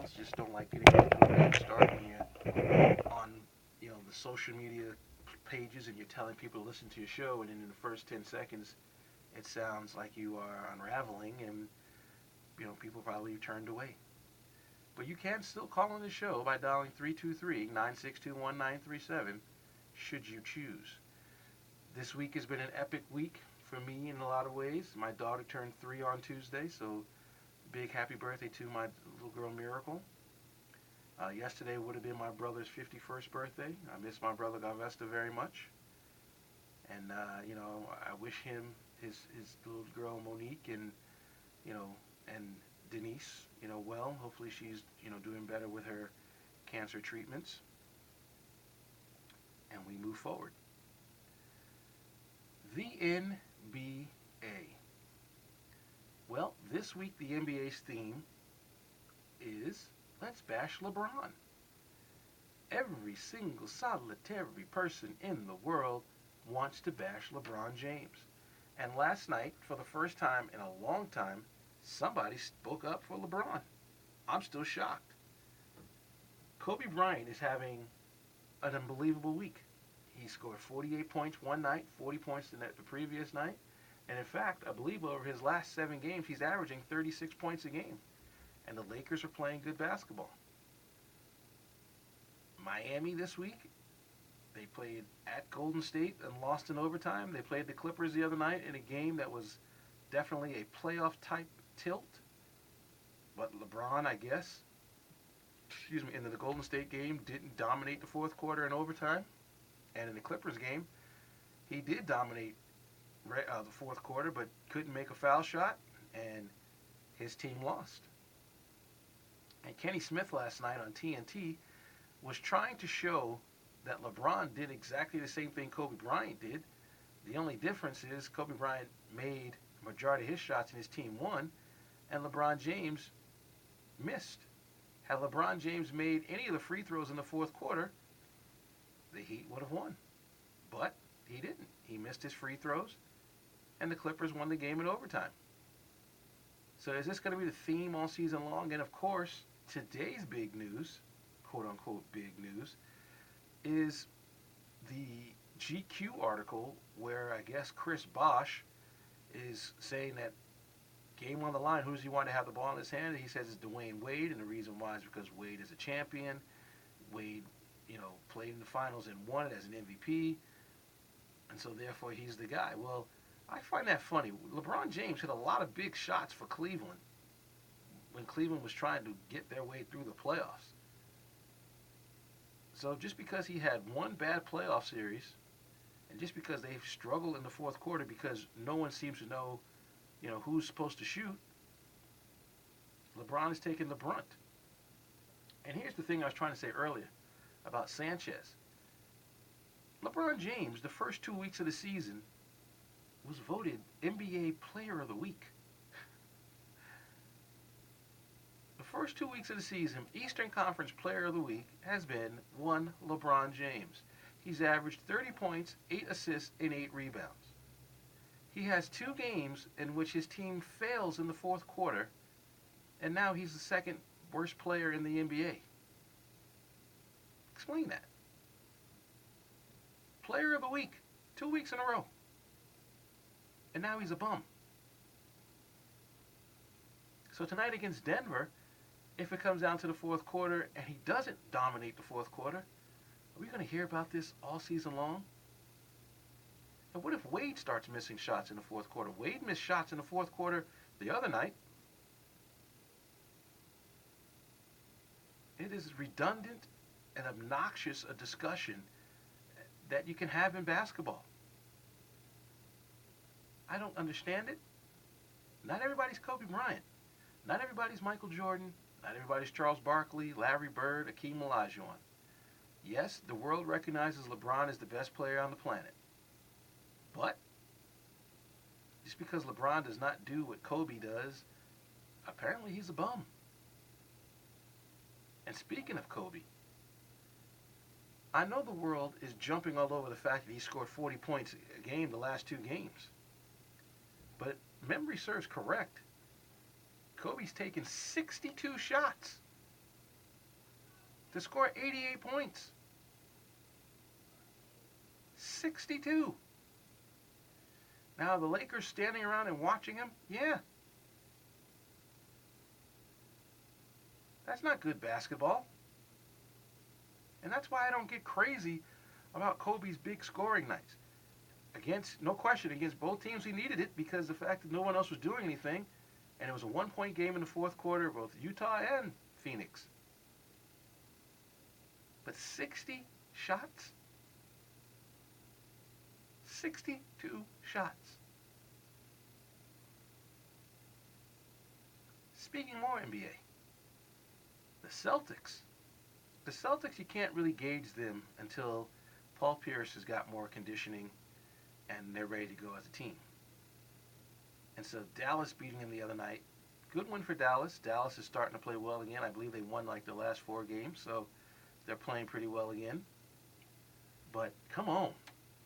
else just don't like getting off to a bad start when you're on, the social media pages and you're telling people to listen to your show, and then in the first 10 seconds, it sounds like you are unraveling, and people probably turned away. But you can still call in the show by dialing 323-962-1937 should you choose. This week has been an epic week for me in a lot of ways. My daughter turned 3 on Tuesday, so big happy birthday to my little girl Miracle. Yesterday would have been my brother's 51st birthday. I miss my brother Galvesta very much. And, I wish him, his little girl Monique, you know, and Denise, well. Hopefully she's, doing better with her cancer treatments. And we move forward. The NBA. Well, this week the NBA's theme is Let's Bash LeBron. Every single solitary person in the world wants to bash LeBron James. And last night, for the first time in a long time, somebody spoke up for LeBron. I'm still shocked. Kobe Bryant is having an unbelievable week. He scored 48 points one night, 40 points the previous night. And in fact, I believe over his last 7 games, he's averaging 36 points a game. And the Lakers are playing good basketball. Miami this week, they played at Golden State and lost in overtime. They played the Clippers the other night in a game that was definitely a playoff type tilt. But LeBron, I guess, in the Golden State game, didn't dominate the fourth quarter in overtime. And in the Clippers game, he did dominate the fourth quarter, but couldn't make a foul shot, and his team lost. And Kenny Smith last night on TNT was trying to show that LeBron did exactly the same thing Kobe Bryant did. The only difference is Kobe Bryant made the majority of his shots and his team won, and LeBron James missed. Had LeBron James made any of the free throws in the fourth quarter, the Heat would have won. But he didn't. He missed his free throws, and the Clippers won the game in overtime. So is this going to be the theme all season long? And of course, today's big news, quote unquote big news, is the GQ article where I guess Chris Bosh is saying that game on the line, who does he want to have the ball in his hand? And he says it's Dwayne Wade, and the reason why is because Wade is a champion. Wade, played in the finals and won it as an MVP, and so therefore he's the guy. Well, I find that funny. LeBron James hit a lot of big shots for Cleveland when Cleveland was trying to get their way through the playoffs. So just because he had one bad playoff series, and just because they've struggled in the fourth quarter because no one seems to know, who's supposed to shoot, LeBron is taking the brunt. And here's the thing I was trying to say earlier about Sanchez. LeBron James, the first 2 weeks of the season, was voted NBA Player of the Week. The first 2 weeks of the season, Eastern Conference Player of the Week has been one LeBron James. He's averaged 30 points, 8 assists, and 8 rebounds. He has 2 games in which his team fails in the fourth quarter, and now he's the second worst player in the NBA. Explain that. Player of the Week, 2 weeks in a row. And now he's a bum. So tonight against Denver, if it comes down to the fourth quarter and he doesn't dominate the fourth quarter, are we going to hear about this all season long? And what if Wade starts missing shots in the fourth quarter? Wade missed shots in the fourth quarter the other night. It is redundant and obnoxious a discussion that you can have in basketball. I don't understand it. Not everybody's Kobe Bryant. Not everybody's Michael Jordan. Not everybody's Charles Barkley, Larry Bird, Akeem Olajuwon. Yes, the world recognizes LeBron as the best player on the planet. But just because LeBron does not do what Kobe does, apparently he's a bum. And speaking of Kobe, I know the world is jumping all over the fact that he scored 40 points a game the last 2 games. But memory serves correct. Kobe's taken 62 shots to score 88 points. 62. Now, the Lakers standing around and watching him? Yeah. That's not good basketball. And that's why I don't get crazy about Kobe's big scoring nights. Against, no question, against both teams he needed it because the fact that no one else was doing anything, and it was a one-point game in the fourth quarter, both Utah and Phoenix. But 60 shots? 62 shots. Speaking more NBA, the Celtics. The Celtics, you can't really gauge them until Paul Pierce has got more conditioning and they're ready to go as a team. And so Dallas beating them the other night. Good win for Dallas. Dallas is starting to play well again. I believe they won like the last 4 games, so they're playing pretty well again. But come on,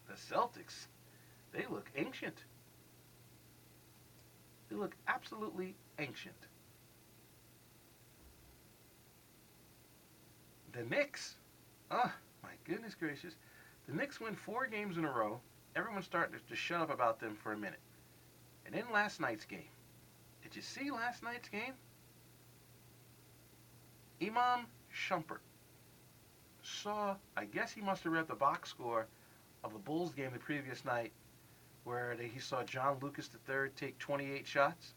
the Celtics, they look ancient. They look absolutely ancient. The Knicks, oh my goodness gracious. The Knicks win 4 games in a row. Everyone's starting to shut up about them for a minute. And then last night's game. Did you see last night's game? Imam Shumpert saw, I guess he must have read the box score of the Bulls game the previous night where he saw John Lucas III take 28 shots.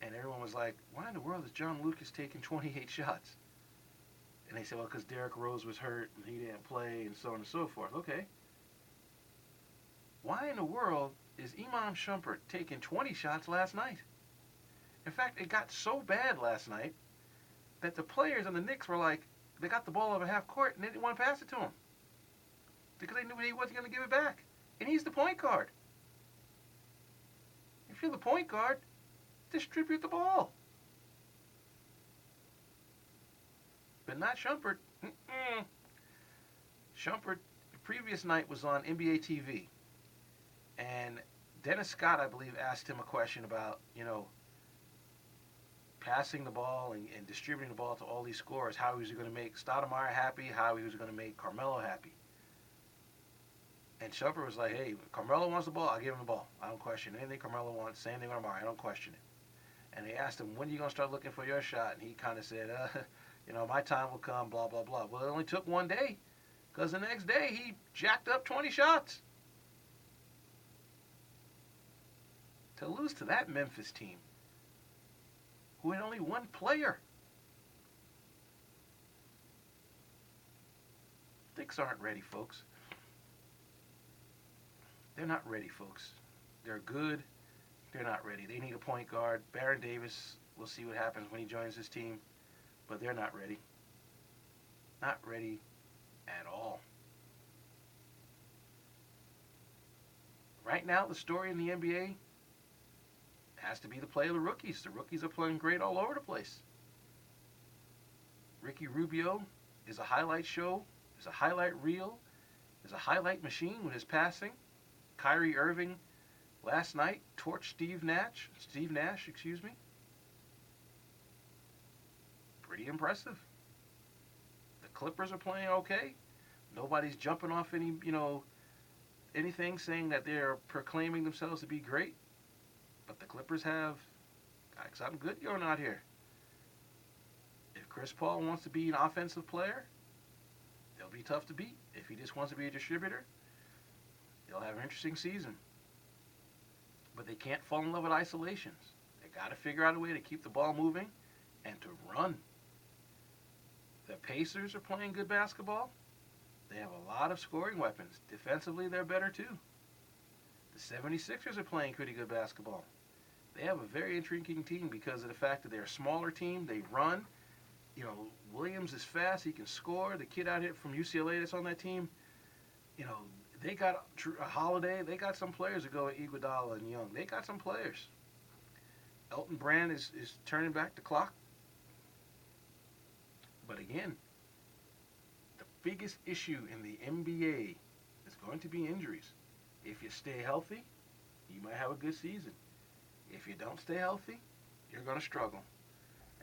And everyone was like, why in the world is John Lucas taking 28 shots? And they said, well, because Derrick Rose was hurt and he didn't play and so on and so forth. Okay. Why in the world is Imam Shumpert taking 20 shots last night? In fact, it got so bad last night that the players on the Knicks were like, they got the ball over half court and they didn't want to pass it to him because they knew he wasn't going to give it back. And he's the point guard. If you're the point guard, distribute the ball. But not Shumpert. Shumpert, the previous night was on NBA TV. And Dennis Scott, I believe, asked him a question about, passing the ball and distributing the ball to all these scorers, how he was going to make Stoudemire happy, how he was going to make Carmelo happy. And Shumpert was like, hey, Carmelo wants the ball, I'll give him the ball. I don't question it. Anything Carmelo wants, same thing with Amari, I don't question it. And they asked him, when are you going to start looking for your shot? And he kind of said, my time will come, blah, blah, blah. Well, it only took one day because the next day he jacked up 20 shots. To lose to that Memphis team, who had only one player. Knicks aren't ready, folks. They're not ready, folks. They're good. They're not ready. They need a point guard. Baron Davis, we'll see what happens when he joins this team. But they're not ready. Not ready at all. Right now, the story in the NBA has to be the play of the rookies. The rookies are playing great all over the place. Ricky Rubio is a highlight show, is a highlight reel, is a highlight machine with his passing. Kyrie Irving last night torched Steve Nash, Pretty impressive. The Clippers are playing okay. Nobody's jumping off anything saying that they're proclaiming themselves to be great. But the Clippers have got something good going on here. If Chris Paul wants to be an offensive player, they'll be tough to beat. If he just wants to be a distributor, they'll have an interesting season. But they can't fall in love with isolations. They got to figure out a way to keep the ball moving and to run. The Pacers are playing good basketball. They have a lot of scoring weapons. Defensively, they're better too. The 76ers are playing pretty good basketball. They have a very intriguing team because of the fact that they're a smaller team. They run. Williams is fast. He can score. The kid out here from UCLA that's on that team, they got a Holiday. They got some players that go with Iguodala and Young. They got some players. Elton Brand is turning back the clock. But again, the biggest issue in the NBA is going to be injuries. If you stay healthy, you might have a good season. If you don't stay healthy, you're going to struggle.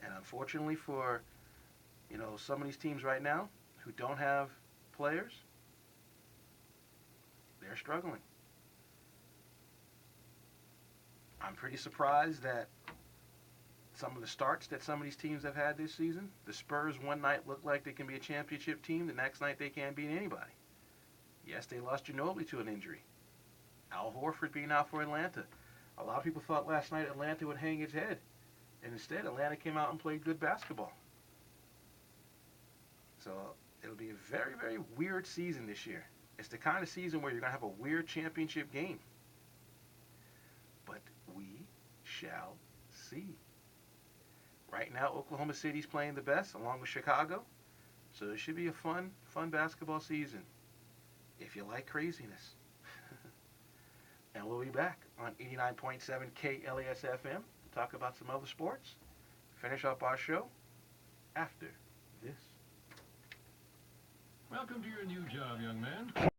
And unfortunately for, You know, some of these teams right now who don't have players, they're struggling. I'm pretty surprised that some of the starts that some of these teams have had this season, the Spurs one night look like they can be a championship team, the next night they can't beat anybody. Yes, they lost Ginobili to an injury. Al Horford being out for Atlanta. A lot of people thought last night Atlanta would hang its head. And instead, Atlanta came out and played good basketball. So it'll be a very, very weird season this year. It's the kind of season where you're going to have a weird championship game. But we shall see. Right now, Oklahoma City's playing the best, along with Chicago. So it should be a fun basketball season, if you like craziness. And we'll be back on 89.7 KLAS FM to talk about some other sports. Finish up our show after this. Welcome to your new job, young man.